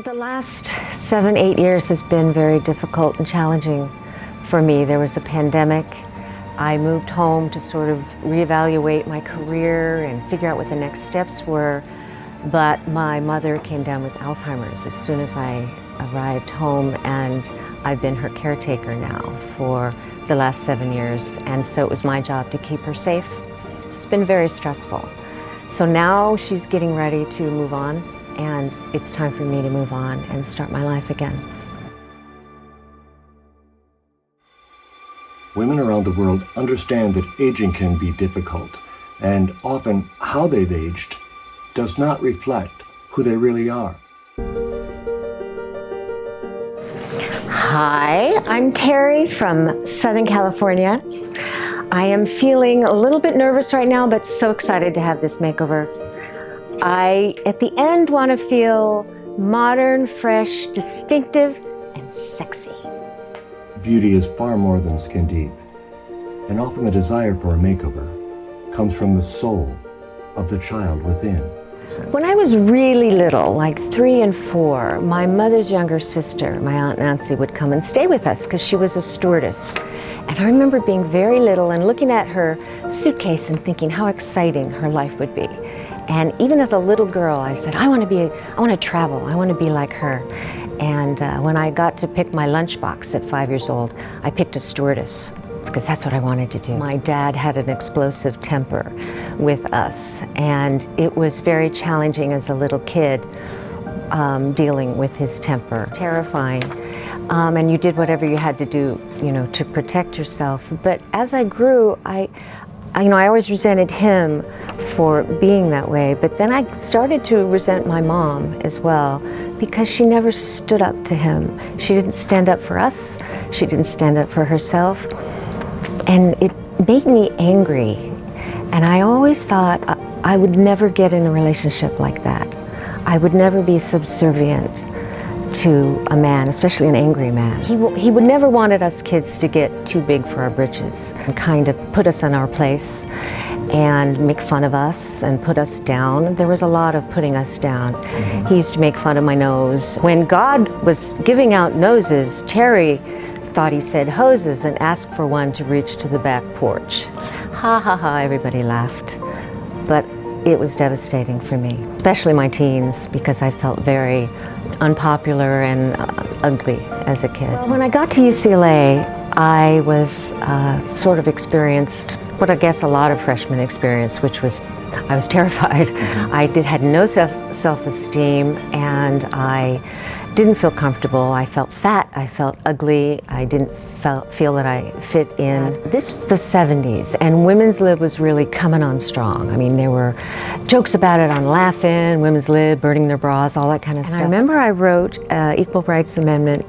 The last 7-8 years has been very difficult and challenging for me. There was a pandemic. I moved home to sort of reevaluate my career and figure out what the next steps were. But my mother came down with Alzheimer's as soon as I arrived home, and I've been her caretaker now for the last 7 years. And so it was my job to keep her safe. It's been very stressful. So now she's getting ready to move on, and it's time for me to move on and start my life again. Women around the world understand that aging can be difficult, and often how they've aged does not reflect who they really are. Hi, I'm Terry from Southern California. I am feeling a little bit nervous right now, but so excited to have this makeover. I, at the end, want to feel modern, fresh, distinctive, and sexy. Beauty is far more than skin deep, and often the desire for a makeover comes from the soul of the child within. When I was really little, like 3 and 4, my mother's younger sister, my Aunt Nancy, would come and stay with us because she was a stewardess. And I remember being very little and looking at her suitcase and thinking how exciting her life would be. And even as a little girl, I said, I want to travel, I want to be like her. And when I got to pick my lunchbox at 5 years old, I picked a stewardess, because that's what I wanted to do. My dad had an explosive temper with us, and it was very challenging as a little kid dealing with his temper. It was terrifying, and you did whatever you had to do, to protect yourself. But as I grew, I always resented him for being that way, but then I started to resent my mom as well, because she never stood up to him. She didn't stand up for us, she didn't stand up for herself, and it made me angry. And I always thought I would never get in a relationship like that. I would never be subservient to a man, especially an angry man. He would never wanted us kids to get too big for our britches and kind of put us in our place and make fun of us and put us down. There was a lot of putting us down. He used to make fun of my nose. When God was giving out noses, Terry thought he said hoses and asked for one to reach to the back porch. Ha ha ha, everybody laughed. But it was devastating for me, especially my teens, because I felt very unpopular and ugly as a kid. Well, when I got to UCLA, I was sort of experienced what I guess a lot of freshmen experience, which was I was terrified. I had no self-esteem, and I didn't feel comfortable. I felt fat, I felt ugly, I didn't feel that I fit in. This was the 70s, and women's lib was really coming on strong. I mean, there were jokes about it on Laugh-In, women's lib, burning their bras, all that kind of stuff. I remember I wrote Equal Rights Amendment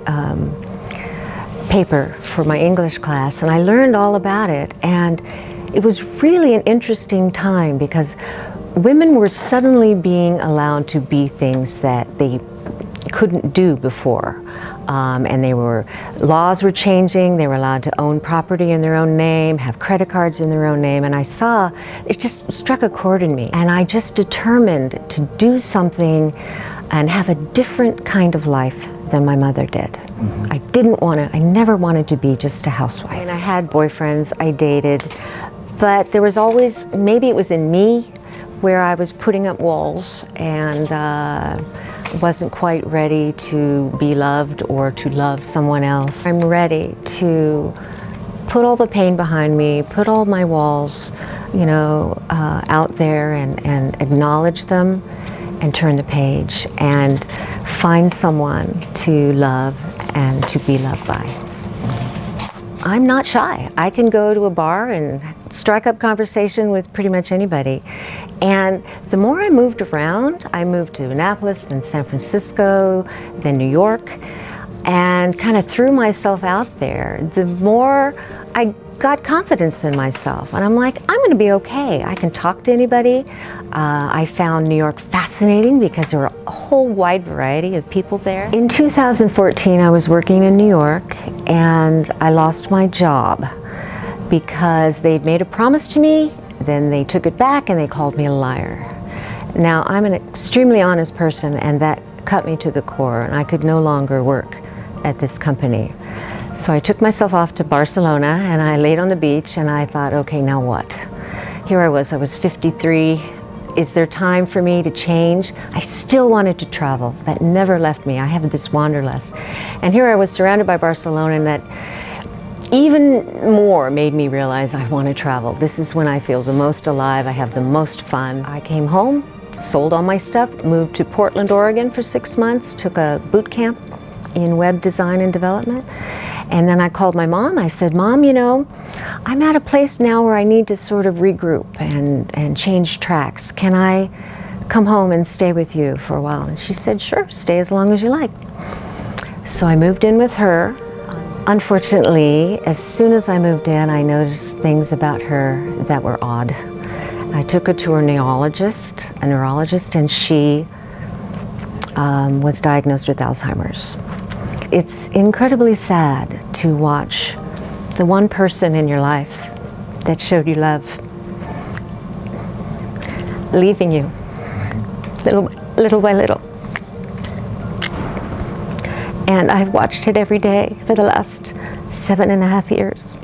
paper for my English class, and I learned all about it. And it was really an interesting time, because women were suddenly being allowed to be things that they couldn't do before. And laws were changing. They were allowed to own property in their own name, have credit cards in their own name. And it just struck a chord in me. And I just determined to do something and have a different kind of life than my mother did. I never wanted to be just a housewife. And I had boyfriends, I dated, but there was always, maybe it was in me, where I was putting up walls and wasn't quite ready to be loved or to love someone else. I'm ready to put all the pain behind me, put all my walls, out there and acknowledge them and turn the page and find someone to love and to be loved by. I'm not shy. I can go to a bar and strike up conversation with pretty much anybody. And the more I moved around, I moved to Annapolis, then San Francisco, then New York, and kind of threw myself out there, the more I got confidence in myself. And I'm like, I'm going to be okay. I can talk to anybody. I found New York fascinating because there were a whole wide variety of people there. In 2014, I was working in New York, and I lost my job because they'd made a promise to me, then they took it back and they called me a liar. Now, I'm an extremely honest person, and that cut me to the core, and I could no longer work at this company. So I took myself off to Barcelona, and I laid on the beach, and I thought, okay, now what? Here I was 53. Is there time for me to change? I still wanted to travel. That never left me. I have this wanderlust. And here I was surrounded by Barcelona, and that even more made me realize I want to travel. This is when I feel the most alive. I have the most fun. I came home, sold all my stuff, moved to Portland, Oregon for 6 months, took a boot camp in web design and development. And then I called my mom. I said, Mom, you know, I'm at a place now where I need to sort of regroup and change tracks. Can I come home and stay with you for a while? And she said, sure, stay as long as you like. So I moved in with her. Unfortunately, as soon as I moved in, I noticed things about her that were odd. I took her to a neurologist, and she was diagnosed with Alzheimer's. It's incredibly sad to watch the one person in your life that showed you love leaving you little by little. And I've watched it every day for the last 7.5 years.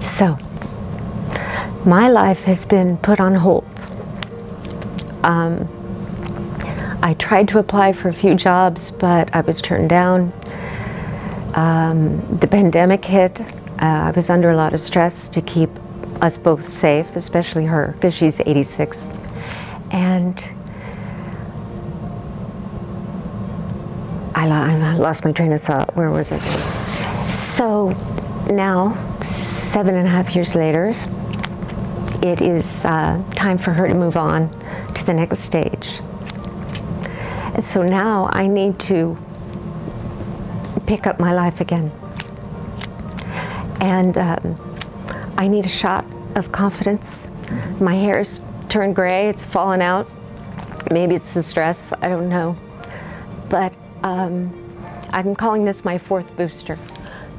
So, my life has been put on hold. I tried to apply for a few jobs, but I was turned down. The pandemic hit. I was under a lot of stress to keep us both safe, especially her, because she's 86. And I lost my train of thought. Where was it? So now, 7.5 years later, it is time for her to move on to the next stage. And so now I need to pick up my life again. And I need a shot of confidence. My hair's turned gray, it's fallen out. Maybe it's the stress, I don't know. But I'm calling this my 4th booster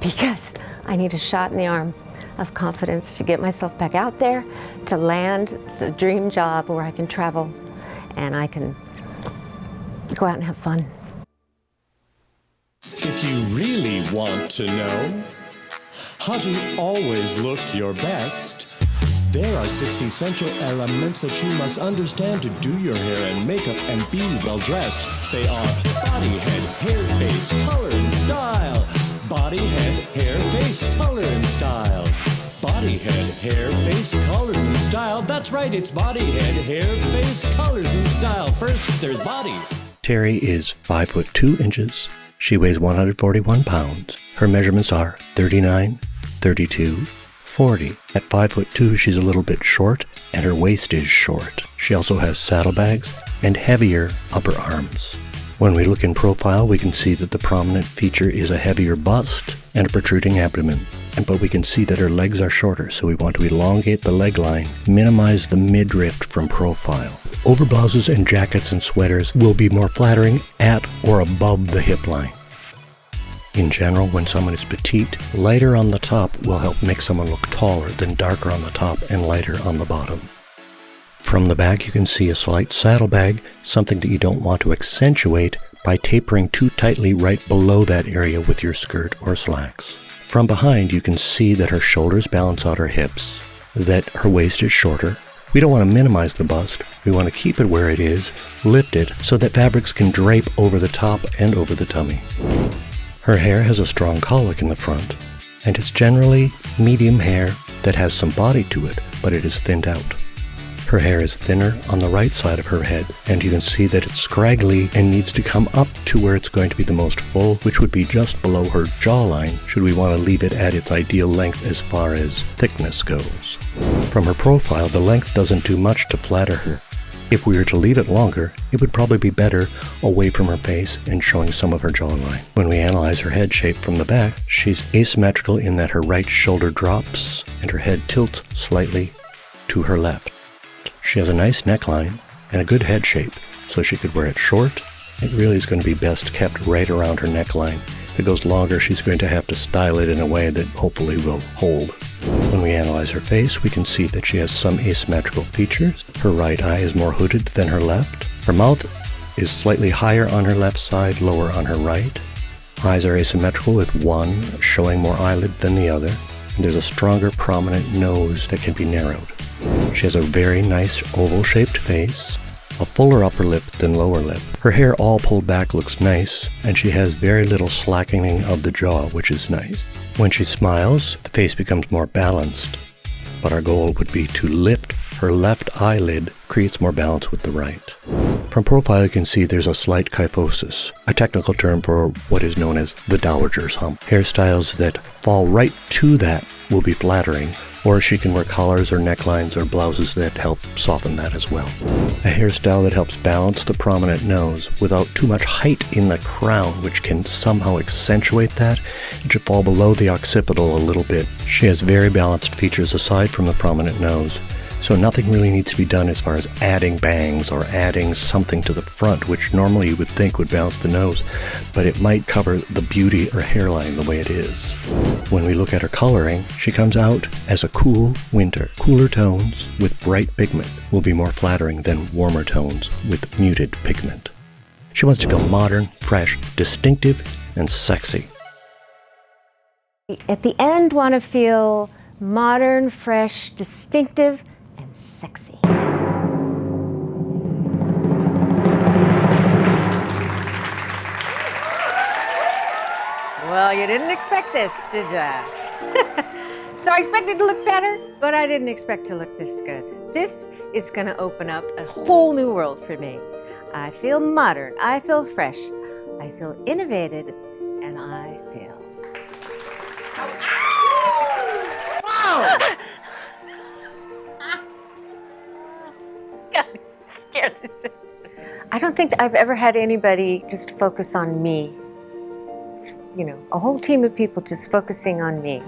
because I need a shot in the arm of confidence to get myself back out there, to land the dream job where I can travel and I can go out and have fun. If you really want to know how to always look your best, there are 6 essential elements that you must understand to do your hair and makeup and be well dressed. They are body, head, hair, face, color, and style. Body, head, hair, face, color, and style. Body, head, hair, face, colors, and style. That's right, it's body, head, hair, face, colors, and style. First, there's body. Terry is 5 foot 2 inches. She weighs 141 pounds. Her measurements are 39, 32, 40. At 5 foot 2, she's a little bit short, and her waist is short. She also has saddlebags and heavier upper arms. When we look in profile, we can see that the prominent feature is a heavier bust and a protruding abdomen. But we can see that her legs are shorter, so we want to elongate the leg line, minimize the midriff from profile. Overblouses and jackets and sweaters will be more flattering at or above the hip line. In general, when someone is petite, lighter on the top will help make someone look taller than darker on the top and lighter on the bottom. From the back, you can see a slight saddlebag, something that you don't want to accentuate by tapering too tightly right below that area with your skirt or slacks. From behind, you can see that her shoulders balance out her hips, that her waist is shorter. We don't want to minimize the bust. We want to keep it where it is, lift it, so that fabrics can drape over the top and over the tummy. Her hair has a strong colic in the front, and it's generally medium hair that has some body to it, but it is thinned out. Her hair is thinner on the right side of her head, and you can see that it's scraggly and needs to come up to where it's going to be the most full, which would be just below her jawline, should we want to leave it at its ideal length as far as thickness goes. From her profile, the length doesn't do much to flatter her. If we were to leave it longer, it would probably be better away from her face and showing some of her jawline. When we analyze her head shape from the back, she's asymmetrical in that her right shoulder drops and her head tilts slightly to her left. She has a nice neckline and a good head shape, so she could wear it short. It really is going to be best kept right around her neckline. If it goes longer, she's going to have to style it in a way that hopefully will hold. When we analyze her face, we can see that she has some asymmetrical features. Her right eye is more hooded than her left. Her mouth is slightly higher on her left side, lower on her right. Eyes are asymmetrical with one showing more eyelid than the other. And there's a stronger prominent nose that can be narrowed. She has a very nice oval-shaped face, a fuller upper lip than lower lip. Her hair all pulled back looks nice, and she has very little slackening of the jaw, which is nice. When she smiles, the face becomes more balanced, but our goal would be to lift her left eyelid, creates more balance with the right. From profile you can see there's a slight kyphosis, a technical term for what is known as the dowager's hump. Hairstyles that fall right to that will be flattering, or she can wear collars or necklines or blouses that help soften that as well. A hairstyle that helps balance the prominent nose without too much height in the crown, which can somehow accentuate that. It should fall below the occipital a little bit. She has very balanced features aside from the prominent nose, so nothing really needs to be done as far as adding bangs or adding something to the front, which normally you would think would balance the nose, but it might cover the beauty or hairline the way it is. When we look at her coloring, she comes out as a cool winter. Cooler tones with bright pigment will be more flattering than warmer tones with muted pigment. She wants to feel modern, fresh, distinctive, and sexy. At the end, want to feel modern, fresh, distinctive, and sexy. Well, you didn't expect this, did ya? So I expected to look better, but I didn't expect to look this good. This is going to open up a whole new world for me. I feel modern, I feel fresh, I feel innovative, and I feel... Wow! God, I'm scared to shit. I don't think that I've ever had anybody just focus on me. You know, a whole team of people just focusing on me.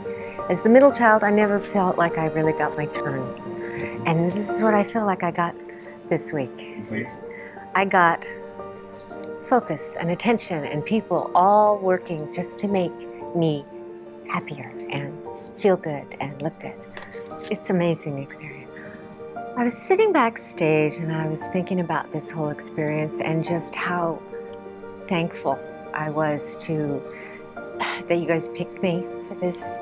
As the middle child, I never felt like I really got my turn. And this is what I feel like I got this week. I got focus and attention and people all working just to make me happier and feel good and look good. It's an amazing experience. I was sitting backstage and I was thinking about this whole experience and just how thankful I was to that you guys picked me for this,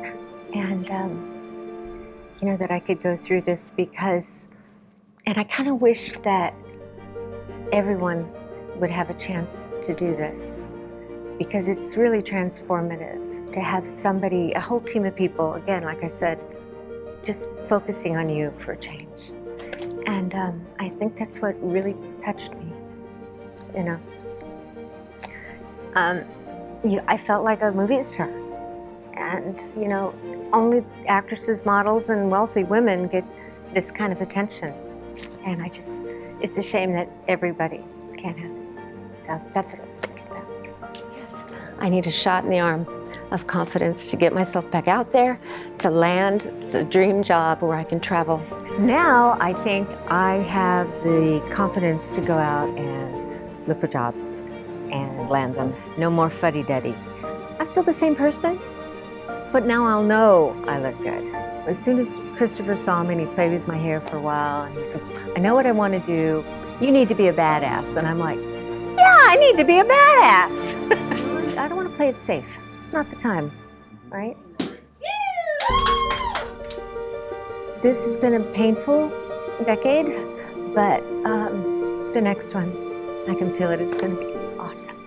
and you know, that I could go through this because, and I kind of wish that everyone would have a chance to do this because it's really transformative to have somebody, a whole team of people, again, like I said, just focusing on you for a change. And I think that's what really touched me, you know. I felt like a movie star. And, you know, only actresses, models, and wealthy women get this kind of attention. And it's a shame that everybody can't have it. So that's what I was thinking about. Yes, I need a shot in the arm of confidence to get myself back out there, to land the dream job where I can travel. Because now I think I have the confidence to go out and look for jobs and land them. No more fuddy-duddy. I'm still the same person, but now I'll know I look good. As soon as Christopher saw me and he played with my hair for a while and he said, I know what I want to do. You need to be a badass. And I'm like, yeah, I need to be a badass. I don't want to play it safe. It's not the time, right? This has been a painful decade, but the next one, I can feel it. It's going to be awesome.